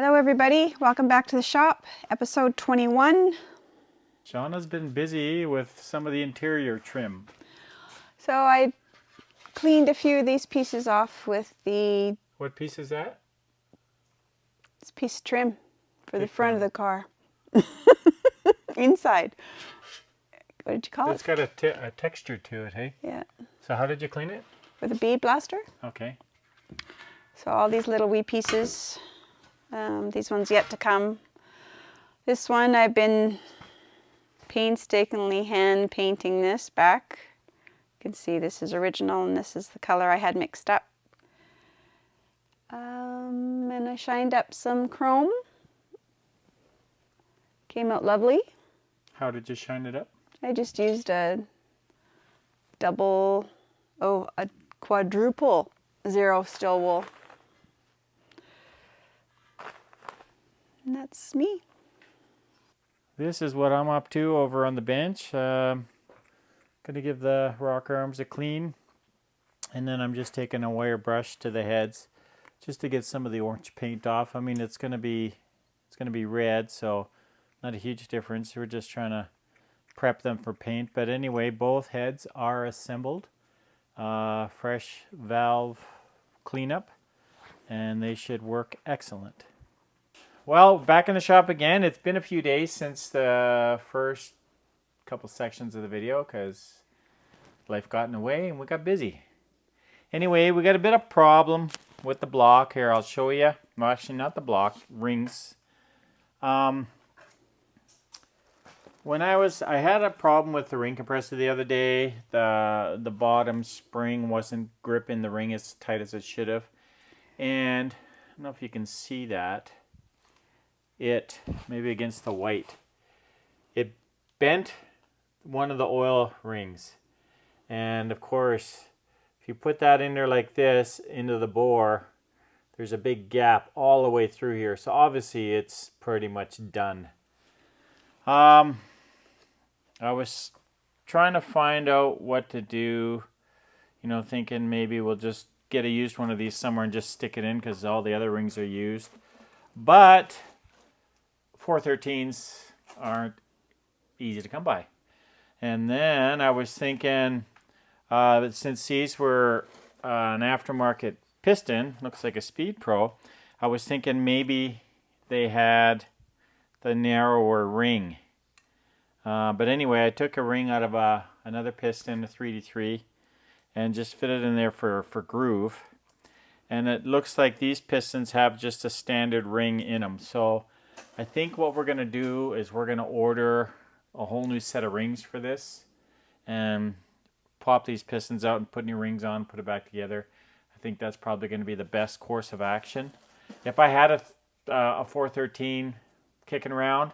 Hello everybody, welcome back to the shop, episode 21. Shauna's been busy with some of the interior trim. So I cleaned a few of these pieces off with the... What piece is that? It's a piece of trim for the front of the car. Inside. What did you call it? It's got a texture to it, hey? Yeah. So how did you clean it? With a bead blaster. Okay. So all these little wee pieces. These ones yet to come. This one I've been painstakingly hand painting this back. You can see this is original and this is the color I had mixed up. And I shined up some chrome. Came out lovely. How did you shine it up? I just used a quadruple zero still wool. And that's me. This is what I'm up to over on the bench. Gonna give the rocker arms a clean, and then I'm just taking a wire brush to the heads just to get some of the orange paint off. I mean, it's gonna be red, so not a huge difference. We're just trying to prep them for paint. But anyway, both heads are assembled. Fresh valve cleanup, and they should work excellent. Well, back in the shop again. It's been a few days since the first couple sections of the video because life got in the way and we got busy. Anyway, we got a bit of problem with the block here. I'll show you. Well, actually, not the block, rings. I had a problem with the ring compressor the other day. The bottom spring wasn't gripping the ring as tight as it should have, and I don't know if you can see that. Maybe against the white, it bent one of the oil rings, and of course if you put that in there like this into the bore, there's a big gap all the way through here, so obviously it's pretty much done. I was trying to find out what to do, thinking maybe we'll just get a used one of these somewhere and just stick it in because all the other rings are used, but 413s aren't easy to come by. And then I was thinking, since these were an aftermarket piston, looks like a Speed Pro, I was thinking maybe they had the narrower ring. But anyway, I took a ring out of another piston, a 3D3, and just fit it in there for groove. And it looks like these pistons have just a standard ring in them. So I think what we're going to do is we're going to order a whole new set of rings for this and pop these pistons out and put new rings on, put it back together. I think that's probably going to be the best course of action. If I had a 413 kicking around,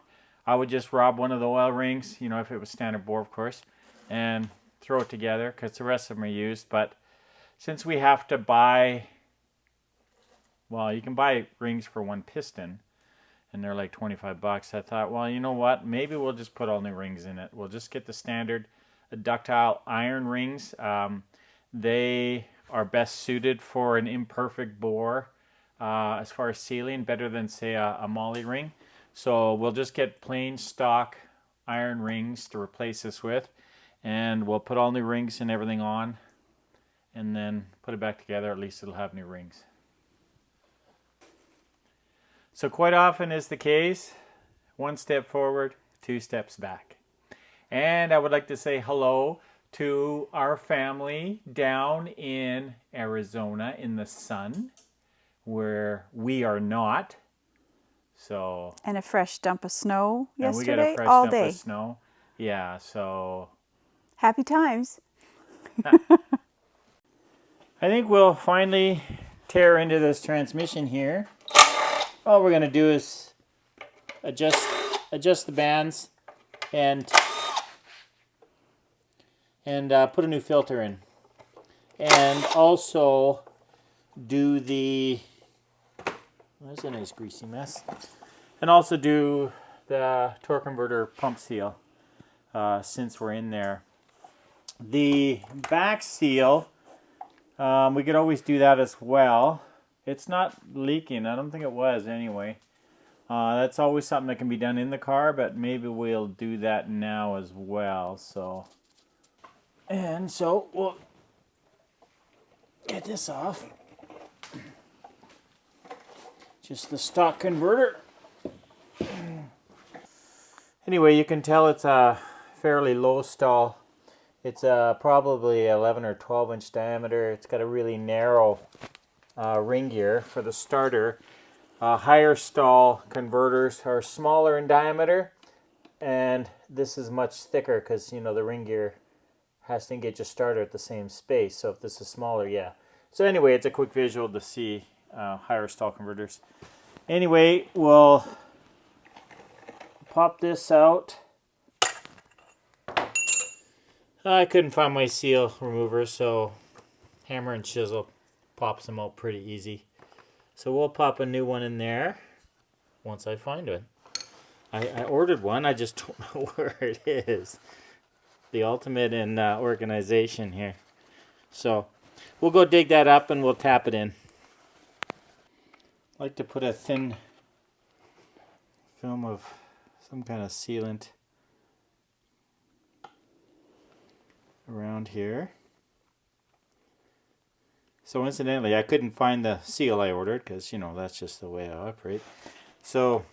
I would just rob one of the oil rings, if it was standard bore, of course, and throw it together because the rest of them are used. But since we have to buy, well, you can buy rings for one piston, and they're like 25 bucks. I thought, well, you know what? Maybe we'll just put all new rings in it. We'll just get the standard ductile iron rings. They are best suited for an imperfect bore as far as sealing, better than, say, a moly ring. So we'll just get plain stock iron rings to replace this with, and we'll put all new rings and everything on, and then put it back together. At least it'll have new rings. So quite often is the case, one step forward, two steps back. And I would like to say hello to our family down in Arizona in the sun, where we are not. So. And a fresh dump of snow yesterday, we got a fresh all dump day. Of snow. Yeah, so. Happy times. I think we'll finally tear into this transmission here. All we're going to do is adjust the bands and put a new filter in, and also do there's a nice greasy mess, and also do the torque converter pump seal since we're in there. The back seal, we could always do that as well. It's not leaking. I don't think it was anyway. That's always something that can be done in the car, but maybe we'll do that now as well. So we'll get this off. Just the stock converter. Anyway, you can tell it's a fairly low stall. It's probably 11 or 12 inch diameter. It's got a really narrow ring gear for the starter. Higher stall converters are smaller in diameter, and this is much thicker because, you know, the ring gear has to engage a starter at the same space. So if this is smaller, yeah. So anyway, it's a quick visual to see higher stall converters. Anyway, we'll pop this out. I couldn't find my seal remover, so hammer and chisel pops them out pretty easy. So we'll pop a new one in there once I find it. I ordered one, I just don't know where it is. The ultimate in organization here. So we'll go dig that up and we'll tap it in. I like to put a thin film of some kind of sealant around here. So incidentally, I couldn't find the seal I ordered because, you know, that's just the way I operate. So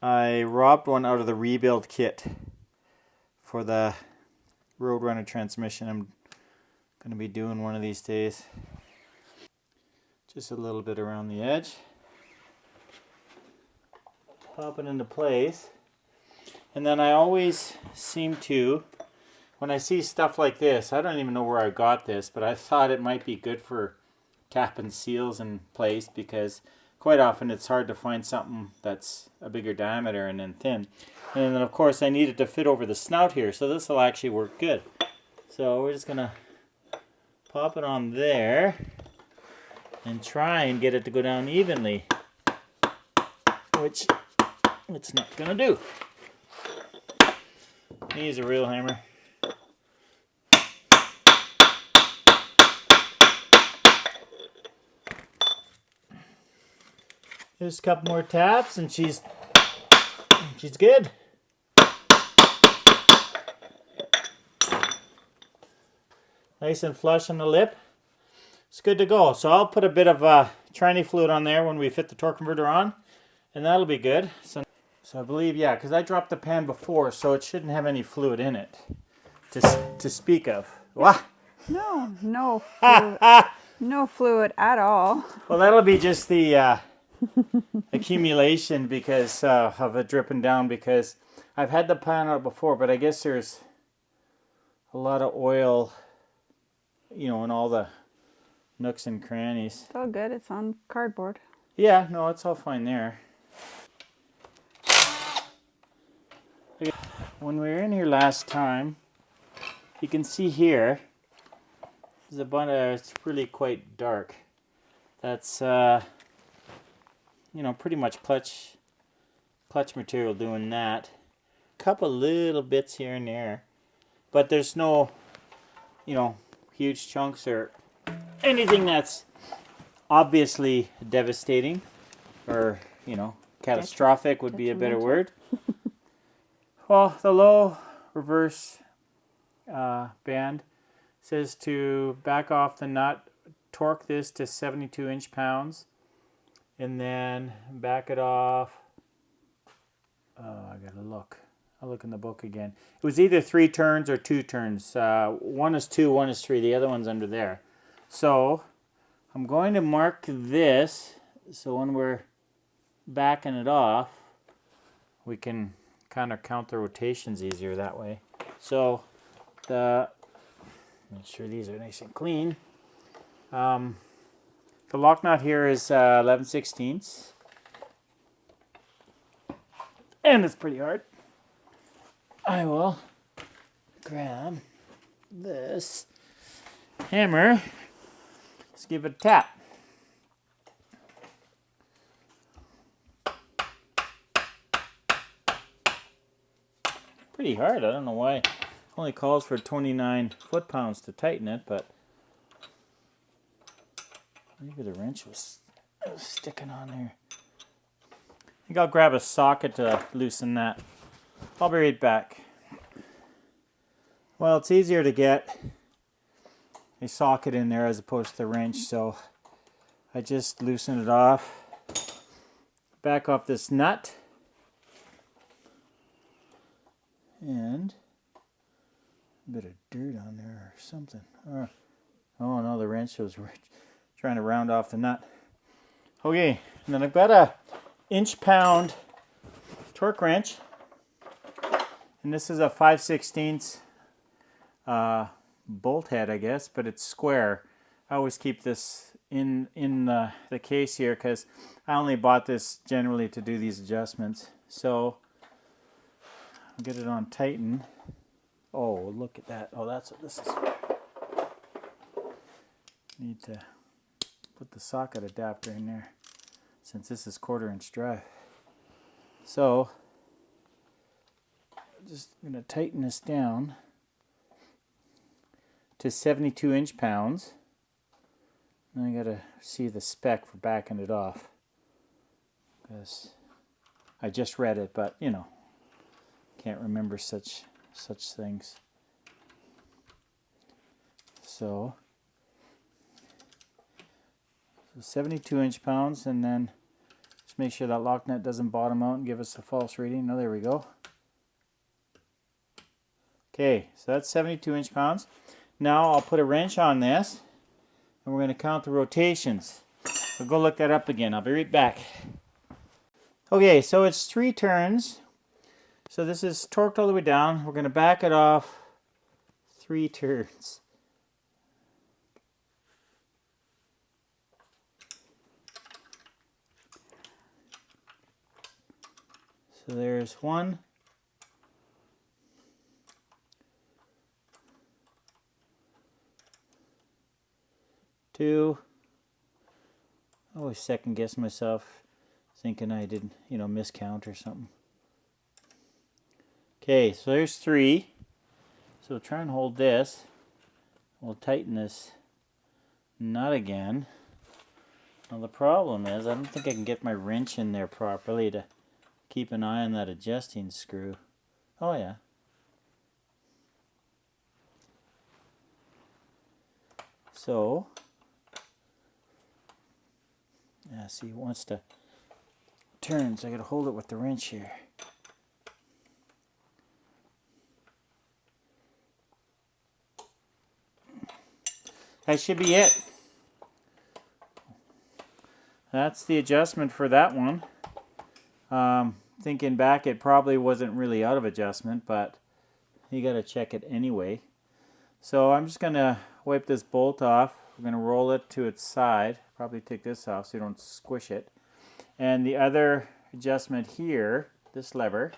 I robbed one out of the rebuild kit for the Roadrunner transmission. I'm going to be doing one of these days. Just a little bit around the edge. Pop it into place. And then I always seem to, when I see stuff like this, I don't even know where I got this, but I thought it might be good for tapping seals in place because quite often it's hard to find something that's a bigger diameter and then thin. And then of course I need it to fit over the snout here, so this will actually work good. So we're just going to pop it on there and try and get it to go down evenly, which it's not going to do. Use a real hammer. Just a couple more taps and she's good. Nice and flush on the lip. It's good to go. So I'll put a bit of tranny fluid on there when we fit the torque converter on, and that'll be good. So I believe, yeah, because I dropped the pan before, so it shouldn't have any fluid in it to speak of. What? No fluid. No fluid at all. Well, that'll be just the accumulation because of it dripping down, because I've had the pan out before, but I guess there's a lot of oil, you know, in all the nooks and crannies. It's all good. It's on cardboard. Yeah, no, it's all fine there. When we were in here last time, you can see here, there's a bunch of, it's really quite dark. That's, you know, pretty much clutch material doing that. A couple little bits here and there, but there's no, you know, huge chunks or anything that's obviously devastating or, you know, catastrophic would be a better word. Well, the low reverse band says to back off the nut, torque this to 72 inch-pounds, and then back it off. I gotta look. I'll look in the book again. It was either 3 turns or 2 turns. One is 2, one is 3. The other one's under there. So I'm going to mark this so when we're backing it off, we can kind of count the rotations easier that way. So make sure these are nice and clean. The lock nut here is 11/16, and it's pretty hard. I will grab this hammer. Let's give it a tap. Pretty hard. I don't know why. It only calls for 29 foot-pounds to tighten it, but maybe the wrench was sticking on there. think I'll grab a socket to loosen that. I'll be right back. Well, it's easier to get a socket in there as opposed to the wrench, so I just loosen it off. Back off this nut. And a bit of dirt on there or something. Oh no, the wrench was trying to round off the nut. Okay, and then I've got a inch-pound torque wrench. And this is a 5/16 bolt head, I guess, but it's square. I always keep this in the case here because I only bought this generally to do these adjustments. So I'll get it on tighten. Oh, look at that. Oh, that's what this is for. Need to put the socket adapter in there since this is 1/4 inch drive. So just going to tighten this down to 72 inch-pounds. And I got to see the spec for backing it off because I just read it, but you know, can't remember such things. So 72 inch-pounds, and then just make sure that lock nut doesn't bottom out and give us a false reading. Oh, there we go. Okay, so that's 72 inch-pounds. Now I'll put a wrench on this, and we're going to count the rotations. We'll go look that up again. I'll be right back. Okay, so it's 3 turns. So this is torqued all the way down. We're going to back it off 3 turns. So there's 1, 2. I always second guess myself, thinking I did, miscount or something. Okay, so there's 3. So try and hold this. We'll tighten this nut again. Now the problem is I don't think I can get my wrench in there properly to keep an eye on that adjusting screw. Oh yeah. So, yeah, see, it wants to turn, so I gotta hold it with the wrench here. That should be it. That's the adjustment for that one. Thinking back, it probably wasn't really out of adjustment, but you got to check it anyway. So I'm just going to wipe this bolt off. We're going to roll it to its side. Probably take this off so you don't squish it. And the other adjustment here, this lever,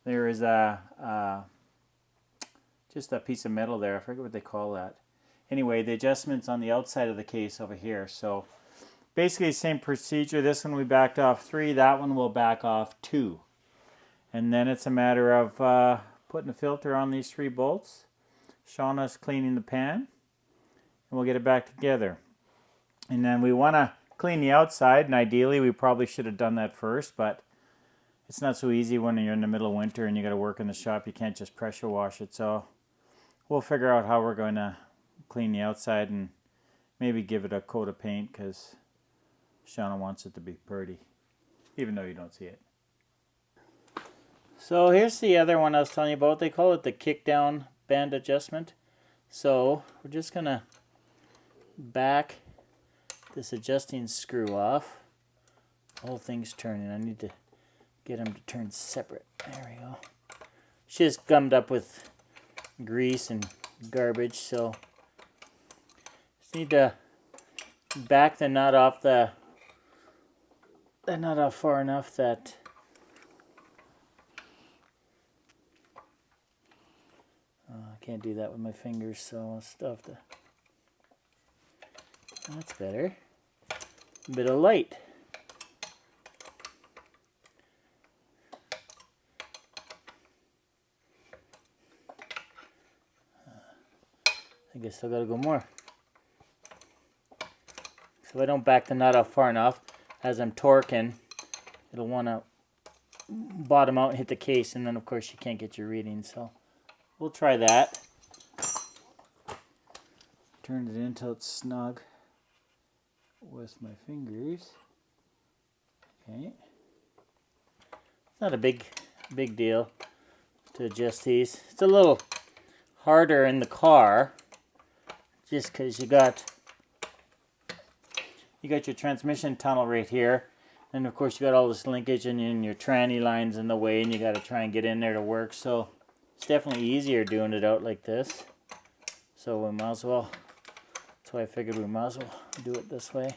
there is just a piece of metal there. I forget what they call that. Anyway, the adjustment's on the outside of the case over here. So basically same procedure. This one we backed off 3. That one will back off 2. And then it's a matter of putting a filter on these 3 bolts. Shauna's cleaning the pan. And we'll get it back together. And then we want to clean the outside. And ideally we probably should have done that first. But it's not so easy when you're in the middle of winter and you got to work in the shop. You can't just pressure wash it. So we'll figure out how we're going to clean the outside and maybe give it a coat of paint because Shauna wants it to be pretty, even though you don't see it. So here's the other one I was telling you about. They call it the kick down band adjustment. So we're just going to back this adjusting screw off. The whole thing's turning. I need to get them to turn separate. There we go. She's gummed up with grease and garbage, so just need to back the nut off far enough that I can't do that with my fingers, so I'll still have to. That's better. A bit of light. I guess I gotta go more. So if I don't back the nut off far enough, as I'm torquing, it'll want to bottom out and hit the case, and then of course you can't get your reading. So we'll try that. Turn it until it's snug with my fingers. Okay. It's not a big deal to adjust these. It's a little harder in the car just because you got your transmission tunnel right here, and of course you got all this linkage and your tranny lines in the way, and you got to try and get in there to work. So it's definitely easier doing it out like this. So we might as well, that's why I figured we might as well do it this way.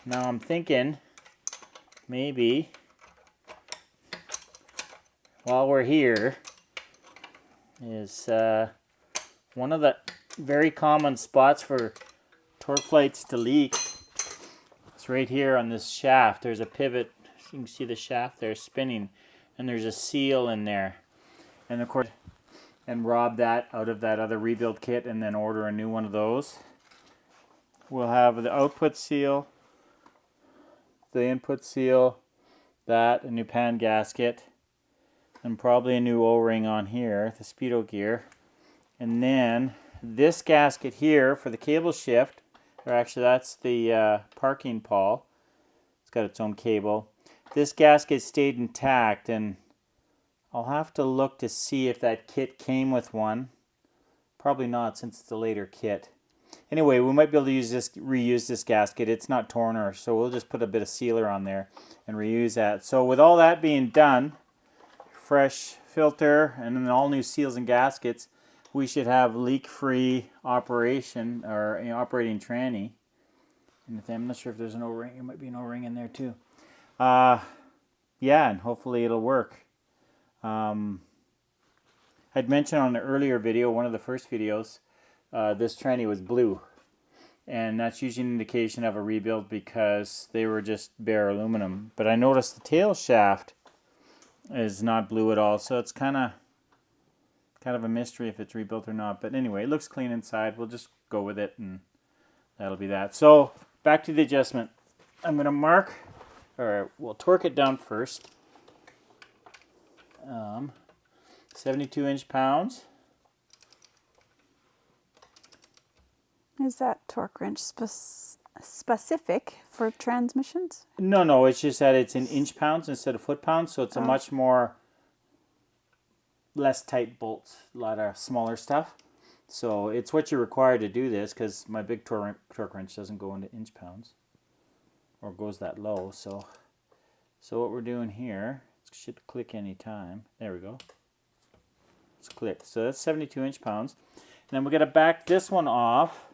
Now I'm thinking maybe while we're here is one of the very common spots for torque flights to leak. It's right here on this shaft. There's a pivot. You can see the shaft there spinning, and there's a seal in there. And of course, and rob that out of that other rebuild kit and then order a new one of those. We'll have the output seal, the input seal, that, a new pan gasket, and probably a new O-ring on here, the speedo gear. And then this gasket here for the cable shift, or actually that's the parking pawl. It's got its own cable. This gasket stayed intact, and I'll have to look to see if that kit came with one. Probably not, since it's a later kit. Anyway, we might be able to reuse this gasket. It's not torn, so we'll just put a bit of sealer on there and reuse that. So with all that being done, fresh filter and then all new seals and gaskets, we should have leak-free operation, or operating tranny. And I'm not sure if there's an O-ring. There might be an O-ring in there too. Yeah, and hopefully it'll work. I'd mentioned on an earlier video, one of the first videos, this tranny was blue. And that's usually an indication of a rebuild because they were just bare aluminum. But I noticed the tail shaft is not blue at all, so it's kind of a mystery if it's rebuilt or not. But anyway, it looks clean inside. We'll just go with it, and that'll be that. So back to the adjustment. I'm going to mark, or we'll torque it down first. 72 inch-pounds. Is that torque wrench specific for transmissions? No, it's just that it's in inch-pounds instead of foot-pounds, so it's a much more less tight bolts, a lot of smaller stuff. So it's what you're required to do this, because my big torque wrench doesn't go into inch-pounds, or goes that low. So what we're doing here, it should click any time. There we go. It's clicked. So that's 72 inch-pounds. And then we're going to back this one off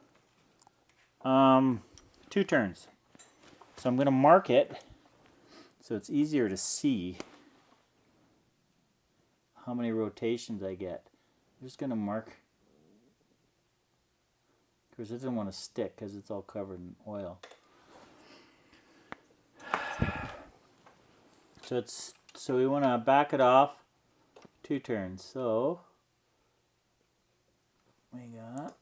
2 turns. So I'm going to mark it so it's easier to see how many rotations I get. I'm just going to mark, because it doesn't want to stick because it's all covered in oil. So we want to back it off 2 turns. So we got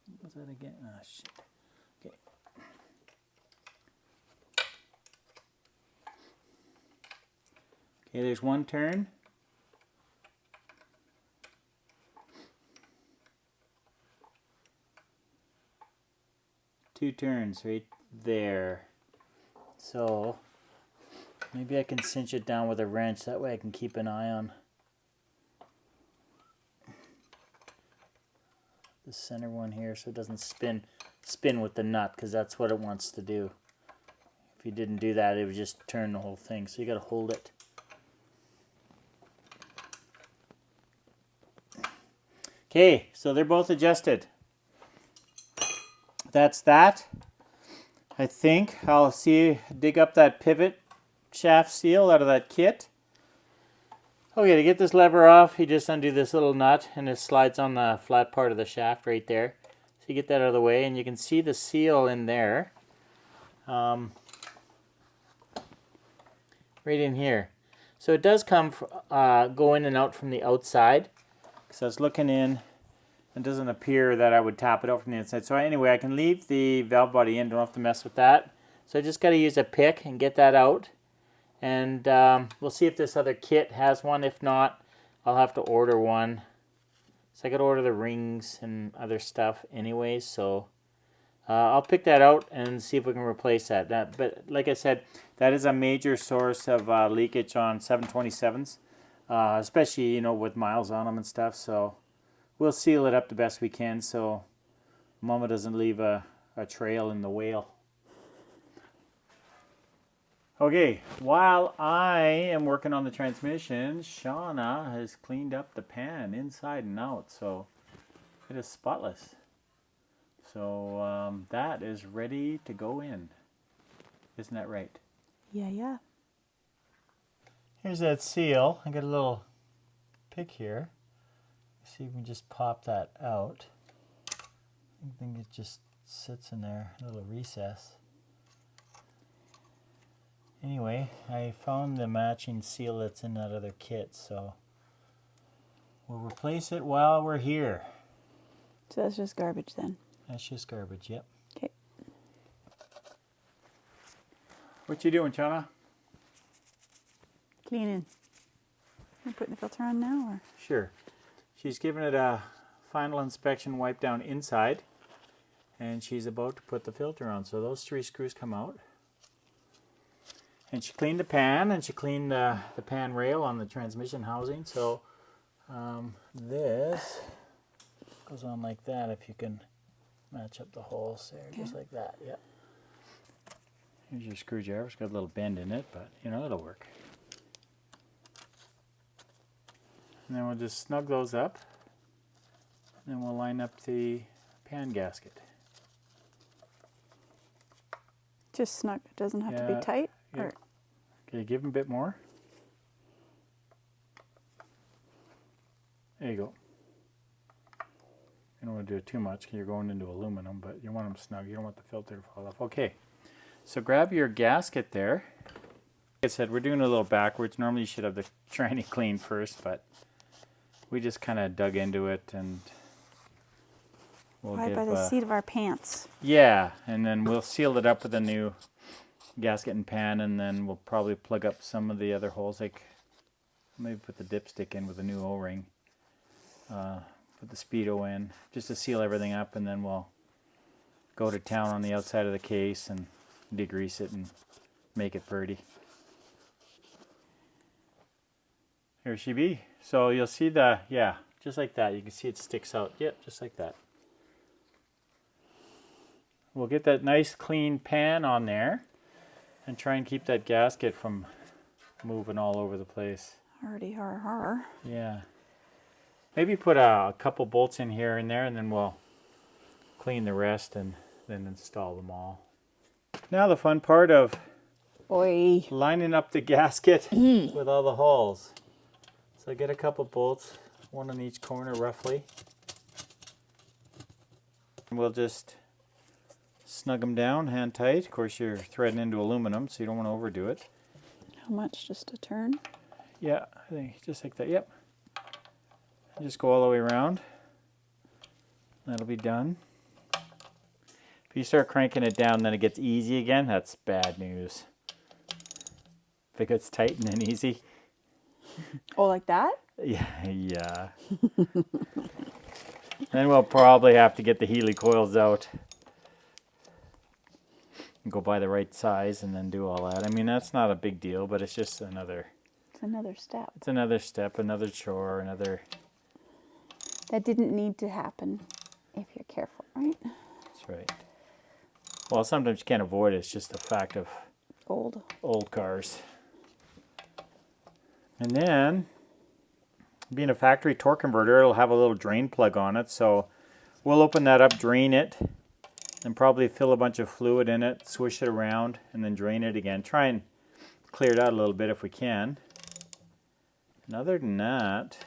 what was that again? Oh shit. Okay. Okay, there's 1 turn. Two turns right there. So maybe I can cinch it down with a wrench. That way I can keep an eye on the center one here, so it doesn't spin with the nut, because that's what it wants to do. If you didn't do that, it would just turn the whole thing. So you got to hold it. Okay, so they're both adjusted. That's that. I think I'll dig up that pivot shaft seal out of that kit. Okay, to get this lever off, you just undo this little nut, and it slides on the flat part of the shaft right there. So you get that out of the way, and you can see the seal in there. Right in here. So it does come go in and out from the outside. So I was looking in, It doesn't appear that I would tap it out from the inside. So anyway, I can leave the valve body in, don't have to mess with that. So I just got to use a pick and get that out. And we'll see if this other kit has one. If not, I'll have to order one. So I got to order the rings and other stuff anyway. So I'll pick that out and see if we can replace that. But like I said, that is a major source of leakage on 727s, especially, you know, with miles on them and stuff. So we'll seal it up the best we can so Mama doesn't leave a trail in the whale. Okay, while I am working on the transmission, Shauna has cleaned up the pan inside and out, so it is spotless. So that is ready to go in. Isn't that right? Yeah, yeah. Here's that seal. I got a little pick here. See if we can just pop that out. I think it just sits in there, a little recess. Anyway, I found the matching seal that's in that other kit, so we'll replace it while we're here. So that's just garbage then. That's just garbage, yep. Okay. What you doing, Shauna? Cleaning. You're putting the filter on now, or? Sure. She's giving it a final inspection wipe down inside, and she's about to put the filter on. So those 3 screws come out. And she cleaned the pan, and she cleaned the pan rail on the transmission housing. So this goes on like that, if you can match up the holes there, just like that, yeah. Here's your screwdriver. It's got a little bend in it, but, you know, it'll work. And then we'll just snug those up. And then we'll line up the pan gasket. Just snug. It doesn't have to be tight? Yeah. Or? Okay, give them a bit more. There you go. You don't want to do it too much because you're going into aluminum, but you want them snug. You don't want the filter to fall off. Okay, so grab your gasket there. Like I said, we're doing a little backwards. Normally you should have the tranny clean first, but we just kind of dug into it and we'll Right by the seat of our pants. Yeah, and then we'll seal it up with a new gasket and pan, and then we'll probably plug up some of the other holes, like maybe put the dipstick in with a new O-ring, put the speedo in, just to seal everything up, and then we'll go to town on the outside of the case and degrease it and make it pretty. Here she be. So you'll see the, yeah, just like that. You can see it sticks out. Yep, just like that. We'll get that nice clean pan on there and try and keep that gasket from moving all over the place. Hardy har har. Yeah. Maybe put a couple bolts in here and there, and then we'll clean the rest and then install them all. Now the fun part of lining up the gasket with all the holes. So get a couple bolts, one on each corner roughly. And we'll just snug them down, hand tight. Of course, you're threading into aluminum, so you don't want to overdo it. How much? Just a turn? Yeah, I think just like that. Yep. And just go all the way around. That'll be done. If you start cranking it down, then it gets easy again. That's bad news. If it gets tight and then easy. Oh, like that? Yeah, yeah. Then we'll probably have to get the Healy coils out. Go buy the right size and then do all that. I mean, that's not a big deal, but it's just another... It's another step. It's another step, another chore, another... That didn't need to happen if you're careful, right? That's right. Well, sometimes you can't avoid it. It's just a fact of old cars. And then, being a factory torque converter, it'll have a little drain plug on it. So we'll open that up, drain it, and probably fill a bunch of fluid in it, swish it around, and then drain it again. Try and clear it out a little bit if we can. And other than that,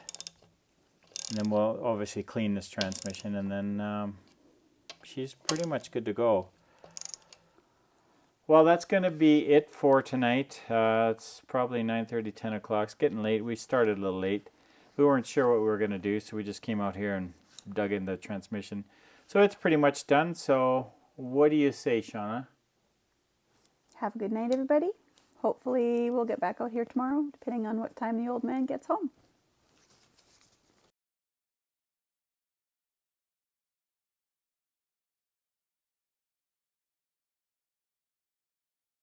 and then we'll obviously clean this transmission, and then she's pretty much good to go. Well, that's going to be it for tonight. It's probably 9:30, 10 o'clock. It's getting late. We started a little late. We weren't sure what we were going to do, so we just came out here and dug in the transmission. So it's pretty much done. So what do you say, Shauna? Have a good night, everybody. Hopefully we'll get back out here tomorrow, depending on what time the old man gets home.